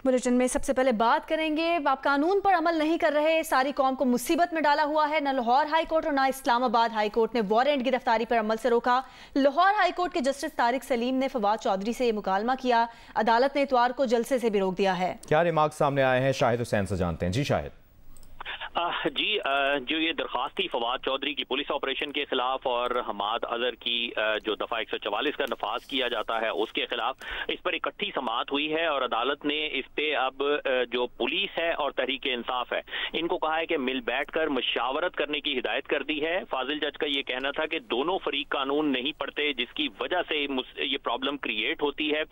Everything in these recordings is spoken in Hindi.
बुलेटिन में सबसे पहले बात करेंगे, आप कानून पर अमल नहीं कर रहे, सारी कौम को मुसीबत में डाला हुआ है। न लाहौर हाई कोर्ट और न इस्लामाबाद हाई कोर्ट ने वारंट गिरफ्तारी पर अमल से रोका। लाहौर हाई कोर्ट के जस्टिस तारिक सलीम ने फवाद चौधरी से ये मुकालमा किया। अदालत ने इतवार को जलसे से भी रोक दिया है। क्या रिमार्क सामने आए हैं, शाहिद हुसैन से जानते हैं। जी शाहिद। जो ये दरख्वास्त थी फवाद चौधरी की पुलिस ऑपरेशन के खिलाफ और हमाद अजहर की जो दफा 144 का नफाज किया जाता है उसके खिलाफ, इस पर इकट्ठी समाअत हुई है और अदालत ने इस पे अब जो पुलिस है और तहरीक इंसाफ है इनको कहा है कि मिल बैठ कर मशावरत करने की हिदायत कर दी है। फाजिल जज का ये कहना था कि दोनों फरीक कानून नहीं पढ़ते, जिसकी वजह से ये प्रॉब्लम क्रिएट होती है।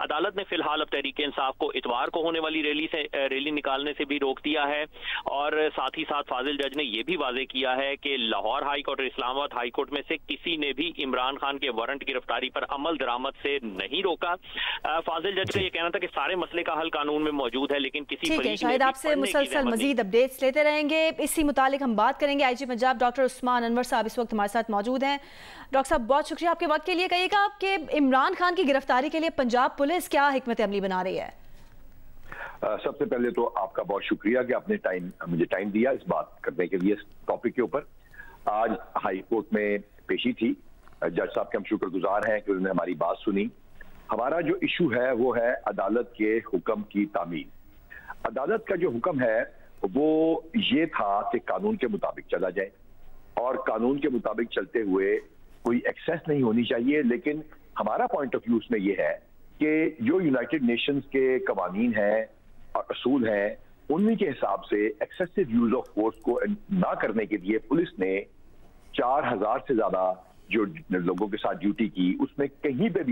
अदालत ने फिलहाल अब तहरीक इंसाफ को इतवार को होने वाली रैली निकालने से भी रोक दिया है और साथ ही साथ फाजिल जज ने यह भी वाजे किया है कि लाहौर हाई कोर्ट और इस्लामाबाद हाई कोर्ट में से किसी ने भी इमरान खान के वारंट गिरफ्तारी पर अमल दरामद से नहीं रोका। फाजिल जज का यह कहना था कि सारे मसले का हल कानून में मौजूद है, लेकिन किसी ठीक है, शायद आपसे मुसलसल मजीद अपडेट्स लेते रहेंगे। इसी मुतालिक हम बात करेंगे। आईजी पंजाब डॉक्टर उस्मान अनवर साहब इस वक्त हमारे साथ मौजूद हैं। डॉक्टर साहब, बहुत शुक्रिया आपके वक्त के लिए। कहिएगा कि इमरान खान की गिरफ्तारी के लिए पंजाब पुलिस क्या हिकमत अमली बना रही है? सबसे पहले तो आपका बहुत शुक्रिया कि आपने मुझे टाइम दिया इस बात करने के लिए, इस टॉपिक के ऊपर। आज हाई कोर्ट में पेशी थी, जज साहब के हम शुक्रगुजार हैं कि उन्होंने हमारी बात सुनी। हमारा जो इशू है वो है अदालत के हुक्म की तामील। अदालत का जो हुक्म है वो ये था कि कानून के मुताबिक चला जाए और कानून के मुताबिक चलते हुए कोई एक्सेस नहीं होनी चाहिए। लेकिन हमारा पॉइंट ऑफ व्यू उसमें यह है कि जो यूनाइटेड नेशंस के कवानीन हैं और असूल हैं, उन्हीं के हिसाब से एक्सेसिव यूज ऑफ फोर्स को ना करने के लिए पुलिस ने 4000 से ज्यादा जो लोगों के साथ ड्यूटी की, उसमें कहीं पे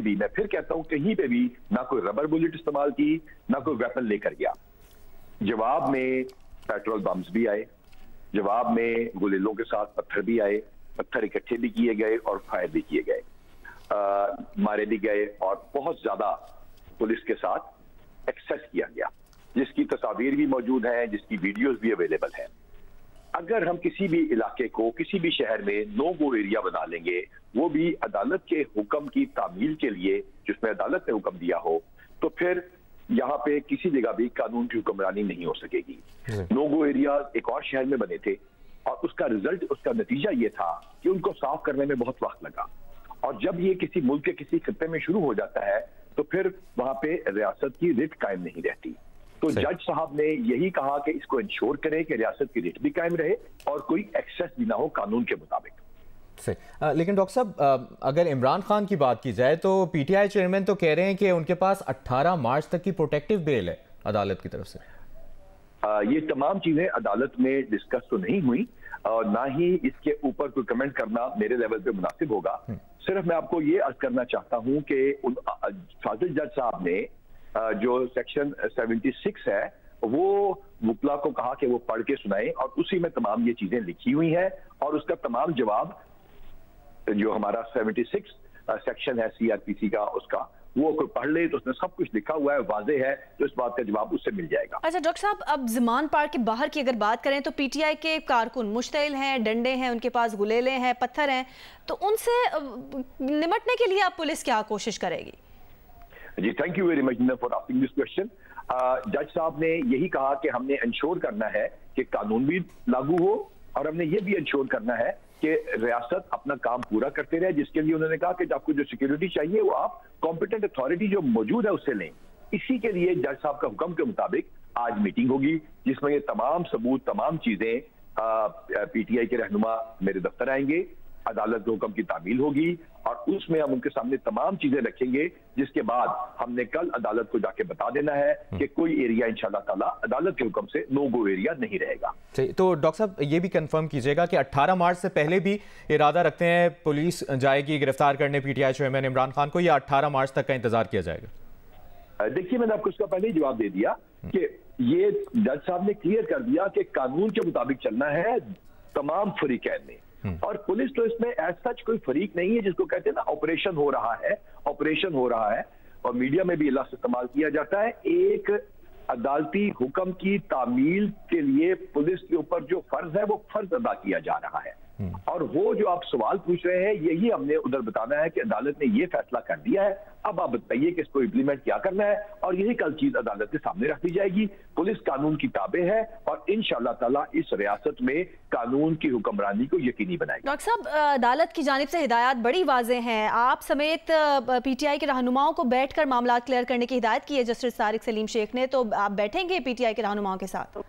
भी मैं फिर कहता हूं कहीं पे भी ना कोई रबर बुलेट इस्तेमाल की, ना कोई वेपन लेकर गया। जवाब में पेट्रोल बम्स भी आए, जवाब में गुलेलों के साथ पत्थर भी आए, पत्थर इकट्ठे भी किए गए और फायर भी किए गए, मारे भी गए और बहुत ज्यादा पुलिस के साथ एक्सेस किया गया, जिसकी तस्वीर भी मौजूद है, जिसकी वीडियोस भी अवेलेबल है। अगर हम किसी भी इलाके को, किसी भी शहर में नो गो एरिया बना लेंगे, वो भी अदालत के हुक्म की तामील के लिए जिसमें अदालत ने हुक्म दिया हो, तो फिर यहाँ पे किसी जगह भी कानून की हुक्मरानी नहीं हो सकेगी। नो गो एरिया एक और शहर में बने थे और उसका रिजल्ट, उसका नतीजा ये था कि उनको साफ करने में बहुत वक्त लगा। और जब ये किसी मुल्क के किसी खित्ते में शुरू हो जाता है तो फिर वहां पे रियासत की रिट कायम नहीं रहती। तो जज साहब ने यही कहा कि इसको इंश्योर करें कि रियासत की रिट भी कायम रहे और कोई एक्सेस भी ना हो कानून के मुताबिक। लेकिन डॉक्टर साहब, अगर इमरान खान की बात की जाए तो पीटीआई चेयरमैन तो कह रहे हैं कि उनके पास 18 मार्च तक की प्रोटेक्टिव बेल है अदालत की तरफ से। ये तमाम चीजें अदालत में डिस्कस तो नहीं हुई और ना ही इसके ऊपर कोई कमेंट करना मेरे लेवल पे मुनासिब होगा। सिर्फ मैं आपको ये अर्ज करना चाहता हूं कि फाजिल जज साहब ने जो सेक्शन 76 है वो मुतला को कहा कि वो पढ़ के सुनाए और उसी में तमाम ये चीजें लिखी हुई हैं और उसका तमाम जवाब जो हमारा 76 सेक्शन है सीआरपीसी का, उसका वो कोई पढ़ ले तो उसमें सब कुछ लिखा हुआ है, वाजे है, तो इस बात का जवाब उससे मिल जाएगा। अच्छा डॉक्टर साहब, अब ज़मान पार्क के बाहर की अगर बात करें तो पीटीआई के कारकुन मुश्तइल हैं, डंडे हैं, उनके पास गुलेले हैं, पत्थर हैं, तो उनसे निपटने के लिए आप पुलिस क्या कोशिश करेगी? जी, thank you very much for asking this question. जज साहब ने यही कहा कि हमने इंश्योर करना है कि कानून भी लागू हो और हमने ये भी इंश्योर करना है कि रियासत अपना काम पूरा करते रहे, जिसके लिए उन्होंने कहा कि आपको जो सिक्योरिटी चाहिए वो आप कॉम्पिटेंट अथॉरिटी जो मौजूद है उससे लें। इसी के लिए जज साहब का हुक्म के मुताबिक आज मीटिंग होगी जिसमें ये तमाम सबूत, तमाम चीजें पीटीआई के रहनुमा मेरे दफ्तर आएंगे, अदालत के हुक्म की तामील होगी और उसमें हम उनके सामने तमाम चीजें रखेंगे, जिसके बाद हमने कल अदालत को जाके बता देना है कि कोई एरिया इंशाल्लाह ताला अदालत के हुक्म से नो गो एरिया नहीं रहेगा। तो डॉक्टर साहब ये भी कंफर्म कीजिएगा कि 18 मार्च से पहले भी इरादा रखते हैं पुलिस जाएगी गिरफ्तार करने पीटीआई चेयरमैन इमरान खान को, या 18 मार्च तक का इंतजार किया जाएगा? देखिए, मैंने आपको इसका पहले ही जवाब दे दिया कि ये जज साहब ने क्लियर कर दिया कि कानून के मुताबिक चलना है तमाम फरीकैन ने, और पुलिस तो इसमें एज सच कोई फरीक नहीं है जिसको कहते हैं ना ऑपरेशन हो रहा है और मीडिया में भी लफ्ज़ इस्तेमाल किया जाता है। एक अदालती हुक्म की तामील के लिए पुलिस के ऊपर जो फर्ज है वो फर्ज अदा किया जा रहा है। और वो जो आप सवाल पूछ रहे हैं यही हमने उधर बताना है कि अदालत ने ये फैसला कर दिया है, अब आप बताइए कि इसको इम्प्लीमेंट क्या करना है, और यही कल चीज अदालत के सामने रख दी जाएगी। पुलिस कानून की ताबे है और इंशाअल्लाह ताला इस रियासत में कानून की हुक्मरानी को यकीनी बनाएगी। डॉक्टर साहब, अदालत की जानिब से हिदायत बड़ी वाज़ेह हैं, आप समेत पीटीआई के रहनुमाओं को बैठकर मामला क्लियर करने की हिदायत की है जस्टिस तारिक सलीम शेख ने, तो आप बैठेंगे पीटीआई के रहनुमाओं के साथ?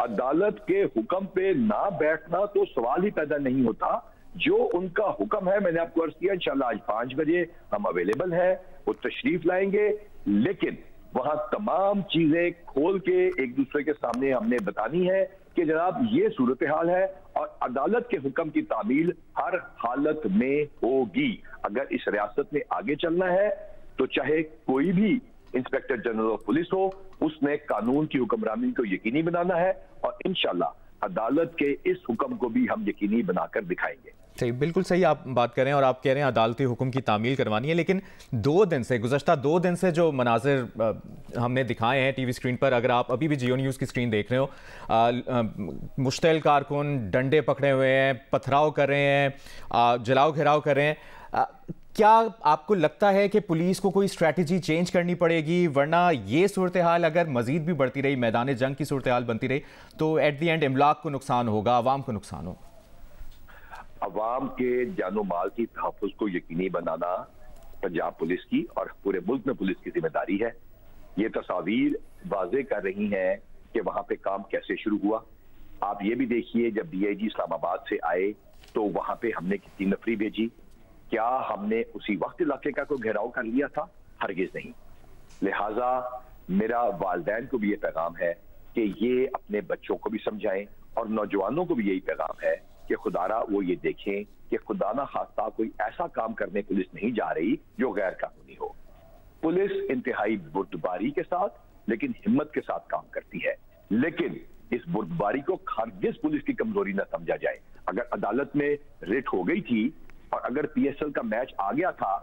अदालत के हुक्म पे ना बैठना तो सवाल ही पैदा नहीं होता। जो उनका हुक्म है, मैंने आपको अर्ज किया, इंशाल्लाह आज 5 बजे हम अवेलेबल हैं, वो तशरीफ लाएंगे, लेकिन वहां तमाम चीजें खोल के एक दूसरे के सामने हमने बतानी है कि जनाब ये सूरत हाल है और अदालत के हुक्म की तामील हर हालत में होगी। अगर इस रियासत में आगे चलना है तो चाहे कोई भी इंस्पेक्टर जनरल ऑफ पुलिस हो, उसने कानून की हुक्मरानी को यकीनी बनाना है और इंशाल्लाह अदालत के इस हुक्म को भी हम यकीनी बनाकर दिखाएंगे। सही, बिल्कुल सही आप बात कर रहे हैं और आप कह रहे हैं अदालती हुक्म की तामील करवानी है, लेकिन गुज़श्ता 2 दिन से जो मनाजिर हमने दिखाए हैं टीवी स्क्रीन पर, अगर आप अभी भी जियो न्यूज़ की स्क्रीन देख रहे हो, मुश्तइल कारकुन डंडे पकड़े हुए हैं, पथराव कर रहे हैं, जलाओ घेराव कर रहे हैं, क्या आपको लगता है कि पुलिस को कोई स्ट्रैटेजी चेंज करनी पड़ेगी, वरना ये सूरत हाल अगर मजीद भी बढ़ती रही, मैदान जंग की सूरत हाल बनती रही, तो एट दी एंड इमलाक को नुकसान होगा, अवाम को नुकसान होगा? अवाम के जानो माल की तहफ़्फ़ुज़ को यकीनी बनाना पंजाब पुलिस की और पूरे मुल्क में पुलिस की जिम्मेदारी है। ये तस्वीर वाज़े कर रही हैं कि वहां पे काम कैसे शुरू हुआ। आप ये भी देखिए, जब डीआईजी इस्लामाबाद से आए तो वहां पे हमने कितनी नफरी भेजी। क्या हमने उसी वक्त इलाके का कोई घेराव कर लिया था? हरगिज नहीं। लिहाजा मेरा वालिदैन को भी ये पैगाम है कि ये अपने बच्चों को भी समझाएं और नौजवानों को भी यही पैगाम है कि खुदारा वो ये देखें कि खुदा ना खास्ता कोई ऐसा काम करने पुलिस नहीं जा रही जो गैर कानूनी हो। पुलिस इंतहाई बुर्दबारी के साथ लेकिन हिम्मत के साथ काम करती है, लेकिन इस बुर्दबारी को हरगिज पुलिस की कमजोरी न समझा जाए। अगर अदालत में रिट हो गई थी और अगर पीएसएल का मैच आ गया था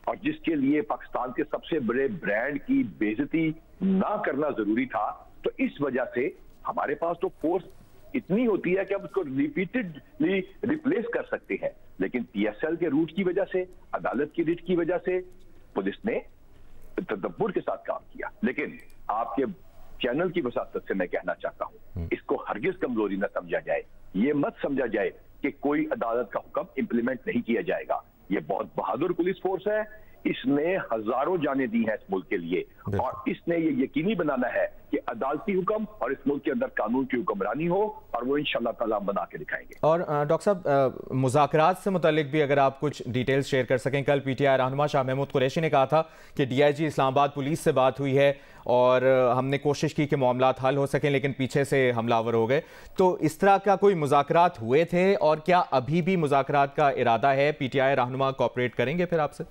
और जिसके लिए पाकिस्तान के सबसे बड़े ब्रांड की बेइज्जती ना करना जरूरी था, तो इस वजह से हमारे पास तो फोर्स इतनी होती है कि हम उसको रिपीटेडली रिप्लेस कर सकते हैं, लेकिन पीएसएल के रूट की वजह से, अदालत की रिट की वजह से पुलिस ने तदब्बुर के साथ काम किया। लेकिन आपके चैनल की वसातत से मैं कहना चाहता हूं, इसको हरगिज कमजोरी न समझा जाए। ये मत समझा जाए कि कोई अदालत का हुक्म इंप्लीमेंट नहीं किया जाएगा। ये बहुत बहादुर पुलिस फोर्स है, इसने हजारों जानें दी हैं इस मुल्क के लिए और इसने ये यकीनी बनाना है कि अदालती हुक्म और इस मुल्क के अंदर कानून की हुक्मरानी हो, और वो इंशाल्लाह ताला बना के दिखाएंगे। और डॉक्टर साहब, मुज़ाकरात से मुतालिक भी अगर आप कुछ डिटेल्स शेयर कर सकें। कल पीटीआई रहनुमा शाह महमूद कुरैशी ने कहा था कि डीआईजी इस्लामाबाद पुलिस से बात हुई है और हमने कोशिश की कि मामलात हल हो सकें, लेकिन पीछे से हमलावर हो गए। तो इस तरह का कोई मुज़ाकरात हुए थे और क्या अभी भी मुज़ाकरात का इरादा है? पीटीआई रहनुमा कोऑपरेट करेंगे फिर आपसे?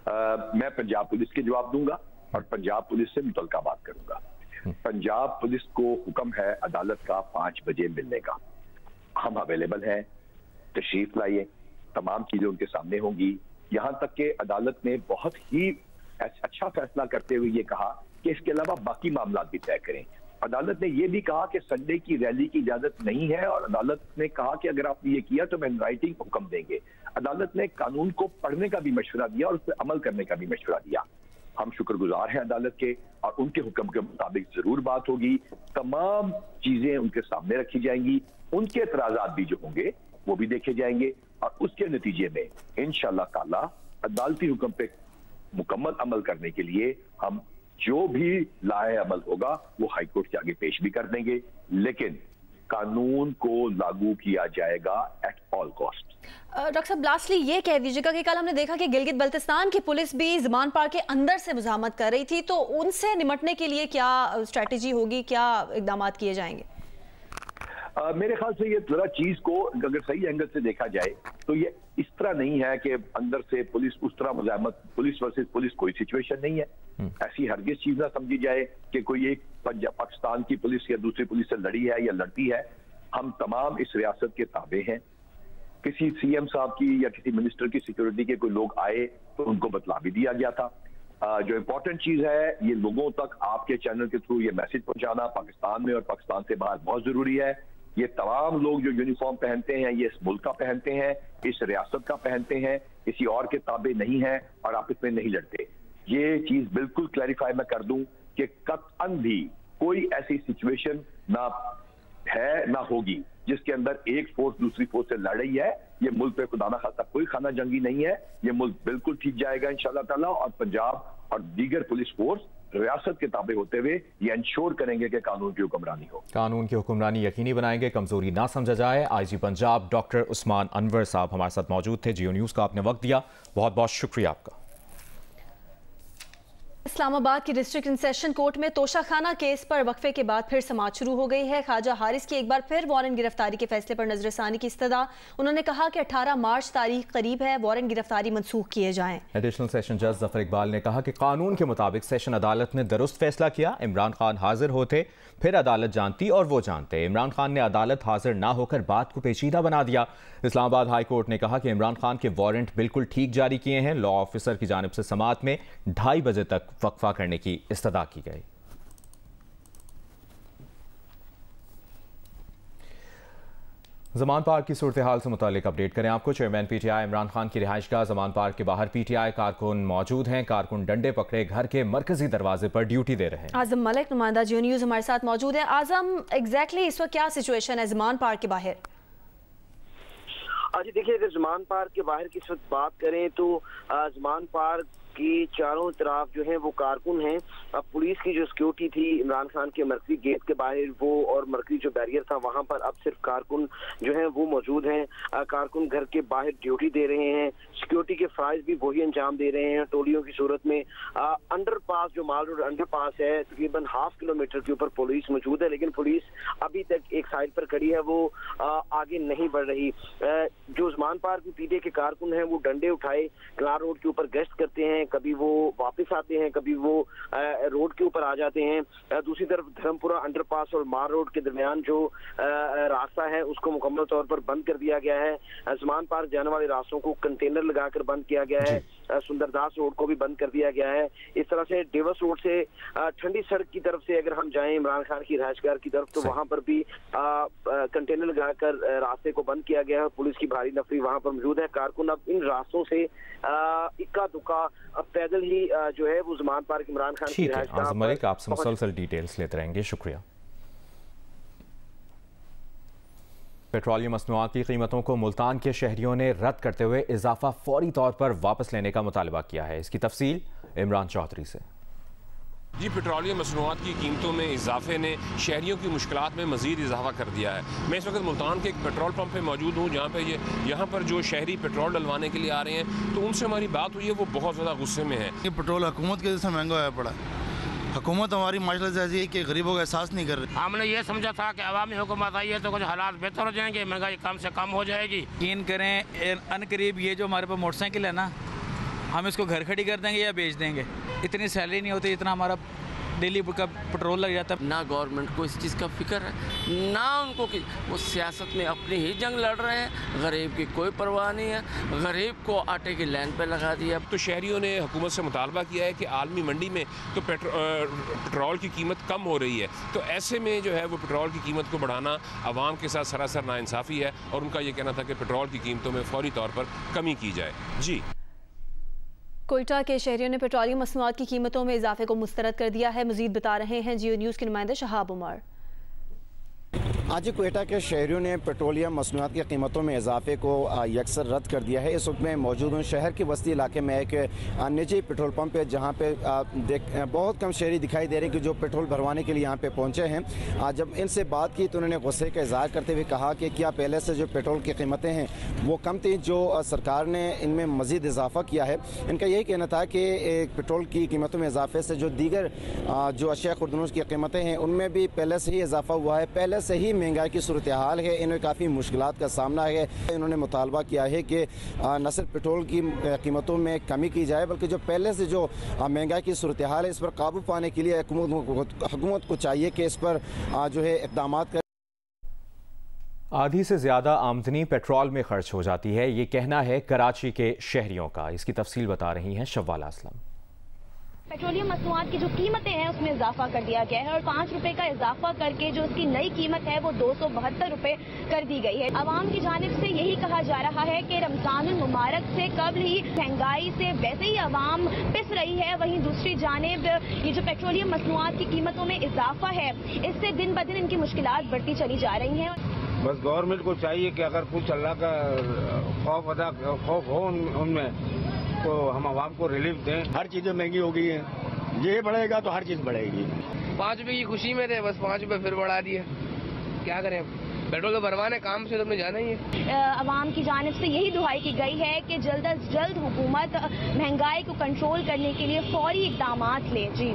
मैं पंजाब पुलिस के जवाब दूंगा और पंजाब पुलिस से मुतलका बात करूंगा। पंजाब पुलिस को हुक्म है अदालत का 5 बजे मिलने का। हम अवेलेबल हैं, तशरीफ लाइए, तमाम चीजें उनके सामने होंगी। यहां तक कि अदालत ने बहुत ही अच्छा फैसला करते हुए ये कहा कि इसके अलावा बाकी मामला भी तय करें। अदालत ने यह भी कहा कि संडे की रैली की इजाजत नहीं है और अदालत ने कहा कि अगर आपने ये किया तो मैं राइटिंग हुक्म देंगे। अदालत ने कानून को पढ़ने का भी मशवरा दिया और उस पर अमल करने का भी मशवरा दिया। हम शुक्रगुजार हैं अदालत के और उनके हुक्म के मुताबिक जरूर बात होगी। तमाम चीजें उनके सामने रखी जाएंगी, उनके एतराजात भी जो होंगे वो भी देखे जाएंगे और उसके नतीजे में इंशाअल्लाह ताला अदालती हुक्म पे मुकम्मल अमल करने के लिए हम जो भी लाए अमल होगा वो हाईकोर्ट के आगे पेश भी कर देंगे, लेकिन कानून को लागू किया जाएगा एट ऑल कॉस्ट। डॉक्टर साहब, लास्टली ये कह दीजिएगा कि कल हमने देखा कि गिलगित बल्तिस्तान की पुलिस भी ज़मान पार के अंदर से मुज़ाहमत कर रही थी, तो उनसे निपटने के लिए क्या स्ट्रेटेजी होगी, क्या इकदाम किए जाएंगे? मेरे ख्याल से ये जरा चीज को अगर सही एंगल से देखा जाए तो ये इस तरह नहीं है कि अंदर से पुलिस उस तरह मुजाहमत, पुलिस वर्सेस पुलिस कोई सिचुएशन नहीं है। ऐसी हरगिज चीज ना समझी जाए कि कोई एक पाकिस्तान की पुलिस या दूसरी पुलिस से लड़ी है या लड़ती है। हम तमाम इस रियासत के ताबे हैं। किसी सीएम साहब की या किसी मिनिस्टर की सिक्योरिटी के कोई लोग आए तो उनको बतला भी दिया गया था। जो इंपॉर्टेंट चीज है, ये लोगों तक आपके चैनल के थ्रू ये मैसेज पहुंचाना पाकिस्तान में और पाकिस्तान से बाहर बहुत जरूरी है ये तमाम लोग जो यूनिफॉर्म पहनते हैं ये इस मुल्क का पहनते हैं, इस रियासत का पहनते हैं, किसी और के ताबे नहीं है और आपस में नहीं लड़ते। ये चीज बिल्कुल क्लैरिफाई मैं कर दूं कि कतअन भी कोई ऐसी सिचुएशन ना है ना होगी जिसके अंदर एक फोर्स दूसरी फोर्स से लड़ रही है। ये मुल्क पे खुदा ना खास्ता कोई खाना जंगी नहीं है। ये मुल्क बिल्कुल ठीक जाएगा इंशाअल्लाह ताला, और पंजाब और दीगर पुलिस फोर्स रियासत के ताबे होते हुए ये इंश्योर करेंगे कि कानून की हुक्मरानी हो। कानून की हुक्मरानी यकीनी बनाएंगे, कमजोरी ना समझा जाए। आईजी पंजाब डॉक्टर उस्मान अनवर साहब हमारे साथ मौजूद थे। जियो न्यूज़ का आपने वक्त दिया, बहुत बहुत शुक्रिया आपका। इस्लामाबाद की डिस्ट्रिक्ट एंड सेशन कोर्ट में तोशाखाना केस पर वक्फे के बाद फिर समाअत शुरू हो गई है। ख्वाजा हारिस की एक बार फिर वारंट गिरफ्तारी के फैसले पर नजरसानी की इस्तदा। उन्होंने कहा कि 18 मार्च तारीख करीब है, वारंट गिरफ्तारी मंसूख किए जाएं। एडिशनल सेशन जज जफर इकबाल ने कहा कि कानून के मुताबिक सेशन अदालत ने दुरुस्त फैसला किया। इमरान खान हाजिर होते फिर अदालत जानती और वो जानते। इमरान खान ने अदालत हाजिर ना होकर बात को पेचीदा बना दिया। इस्लामाबाद हाई कोर्ट ने कहा कि इमरान खान के वारंट बिल्कुल ठीक जारी किए हैं। लॉ ऑफिसर की जानिब से समाअत में 2:30 बजे तक वक्फा करने की इस्तदा की गई। जमान पार्क की सूरत हाल से मुतालिक अपडेट करें आपको। चेयरमैन पीटीआई इमरान खान की रिहाइशगाह जमान पार्क के बाहर पीटीआई कारकुन मौजूद हैं। कारकुन डंडे पकड़े घर के मरकजी दरवाजे पर ड्यूटी दे रहे हैं। आजम मलिक नुमाइंदा जियो न्यूज़ हमारे साथ मौजूद है। आजम, एग्जैक्टली इस वक्त क्या सिचुएशन है जमान पार्क के बाहर? जी देखिए, अगर जमान पार्क के बाहर की इस वक्त बात करें तो जमान पार्क की चारों तरफ जो है वो कारकुन हैं। पुलिस की जो सिक्योरिटी थी इमरान खान के मरकजी गेट के बाहर वो और मरकजी जो बैरियर था वहां पर अब सिर्फ कारकुन जो है वो मौजूद हैं। कारकुन घर के बाहर ड्यूटी दे रहे हैं, सिक्योरिटी के फ़राइज़ भी वही अंजाम दे रहे हैं। टोलियों की सूरत में अंडरपास जो माल रोड अंडरपास है तकरीबन 1/2 किलोमीटर के ऊपर पुलिस मौजूद है, लेकिन पुलिस अभी तक एक साइड पर खड़ी है, वो आगे नहीं बढ़ रही। जो जमान पार्क में पीटीआई के कारकुन हैं वो डंडे उठाए कलार रोड के ऊपर गश्त करते हैं, कभी वो वापस आते हैं, कभी वो रोड के ऊपर आ जाते हैं। दूसरी तरफ धर्मपुरा अंडरपास और मार रोड के दरमियान जो रास्ता है उसको मुकम्मल तौर पर बंद कर दिया गया है। जमान पार्क जाने वाले रास्तों को कंटेनर लगाकर बंद किया गया है। सुंदरदास रोड को भी बंद कर दिया गया है। इस तरह से डेवस रोड से ठंडी सड़क की तरफ से अगर हम जाएं इमरान खान की रिहाइशगाह की तरफ तो वहां पर भी कंटेनर लगाकर रास्ते को बंद किया गया है। पुलिस की भारी नफरी वहां पर मौजूद है। कारकुन अब इन रास्तों से इक्का दुक्का पैदल ही जो है वो जमान पार्क इमरान खान की रिहाइशगाह मलिक आपसे मुसलसल डिटेल्स लेते रहेंगे, शुक्रिया। पेट्रोलियम मसनूआत की कीमतों को मुल्तान के शहरियों ने रद्द करते हुए इजाफा फौरी तौर पर वापस लेने का मुतालबा किया है। इसकी तफसील इमरान चौधरी से। जी, पेट्रोलियम मसनूआत की कीमतों में इजाफे ने शहरियों की मुश्किलात में मज़ीद इजाफा कर दिया है। मैं इस वक्त मुल्तान के एक पेट्रोल पंप पे मौजूद हूँ जहाँ पे यहाँ पर जो शहरी पेट्रोल डलवाने के लिए आ रहे हैं तो उनसे हमारी बात हुई है, वो बहुत ज़्यादा गुस्से में है। ये पेट्रोल हुकूमत की वजह से महंगा होया पड़ा। हुकूमत हमारी माशा से ऐसी है कि गरीबों का एहसास नहीं कर रही। हमने ये समझा था कि अवामी हुकूमत आई है तो कुछ हालात बेहतर हो जाएंगे, महंगाई कम से कम हो जाएगी। यकीन करें अनकरीब ये जो हमारे पास मोटरसाइकिल है ना, हम इसको घर खड़ी कर देंगे या बेच देंगे। इतनी सैलरी नहीं होती इतना हमारा डेली का पेट्रोल लग जाता है। ना गवर्नमेंट को इस चीज़ का फिक्र है, ना उनको कि वो सियासत में अपनी ही जंग लड़ रहे हैं। गरीब की कोई परवाह नहीं है, गरीब को आटे की लाइन पे लगा दिया। तो शहरियों ने हुकूमत से मुतालबा किया है कि आलमी मंडी में तो पेट्रोल की कीमत कम हो रही है, तो ऐसे में जो है वो पेट्रोल की कीमत को बढ़ाना आवाम के साथ सरासर नाइंसाफ़ी है। और उनका ये कहना था कि पेट्रोल की कीमतों में फौरी तौर पर कमी की जाए। जी, कोयटा के शहरियों ने पेट्रोलियम मसनूआत की कीमतों में इजाफे को मुस्तरद कर दिया है। मजीद बता रहे हैं जियो न्यूज़ के नुमाइंदे शहाब उमर। आज कोयटा के शहरियों ने पेट्रोलियम मसनूआत की कीमतों में इजाफे को यकसर रद्द कर दिया है। इस वक्त में मौजूद हूँ शहर के बस्ती इलाके में एक निजी पेट्रोल पंप है जहाँ पे बहुत कम शहरी दिखाई दे रहे हैं कि जो पेट्रोल भरवाने के लिए यहाँ पे पहुँचे हैं। जब इनसे बात की तो उन्होंने गुस्से का इजहार करते हुए कहा कि क्या पहले से जो पेट्रोल की कीमतें हैं वो कम थी, जो सरकार ने इनमें मज़ीद इजाफा किया है। इनका यही कहना था कि पेट्रोल की कीमतों में इजाफे से जो दीगर जो अशिया खुर्दनूस की कीमतें हैं उनमें भी पहले से ही इजाफा हुआ है। पहले से ही महंगाई की सूरत हाल है, इन्हें काफ़ी मुश्किलात का सामना है। इन्होंने मुतालबा किया है कि न सिर्फ पेट्रोल की कीमतों में कमी की जाए बल्कि जो पहले से जो महंगाई की सूरत हाल है इस पर काबू पाने के लिए हुकूमत को चाहिए कि इस पर जो है इक़दाम करें। आधी से ज़्यादा आमदनी पेट्रोल में खर्च हो जाती है, ये कहना है कराची के शहरियों का। इसकी तफसील बता रही हैं शव्वाला असलम। पेट्रोलियम मसनूआत की जो कीमतें हैं उसमें इजाफा कर दिया गया है और 5 रुपए का इजाफा करके जो उसकी नई कीमत है वो 272 रुपए कर दी गई है। अवाम की जानिब से यही कहा जा रहा है कि रमजानुल मुबारक से कबल ही महंगाई से वैसे ही अवाम पिस रही है, वहीं दूसरी जानिब ये जो पेट्रोलियम मसनूआत की कीमतों में इजाफा है इससे दिन ब दिन इनकी मुश्किलात बढ़ती चली जा रही हैं। बस गवर्नमेंट को चाहिए कि अगर कुछ अल्लाह का खौफ हो उनमें तो हम आवाम को रिलीफ दें। हर चीजें महंगी हो गई हैं, ये बढ़ेगा तो हर चीज बढ़ेगी। 5 रुपए की खुशी में थे, बस 5 रुपए फिर बढ़ा दिए, क्या करें। पेट्रोल तो भरवाने काम से तो हमने जाना ही है। अवाम की जानिब से यही दुहाई की गई है कि जल्द अज जल्द हुकूमत महंगाई को कंट्रोल करने के लिए फौरी इकदाम ले। जी।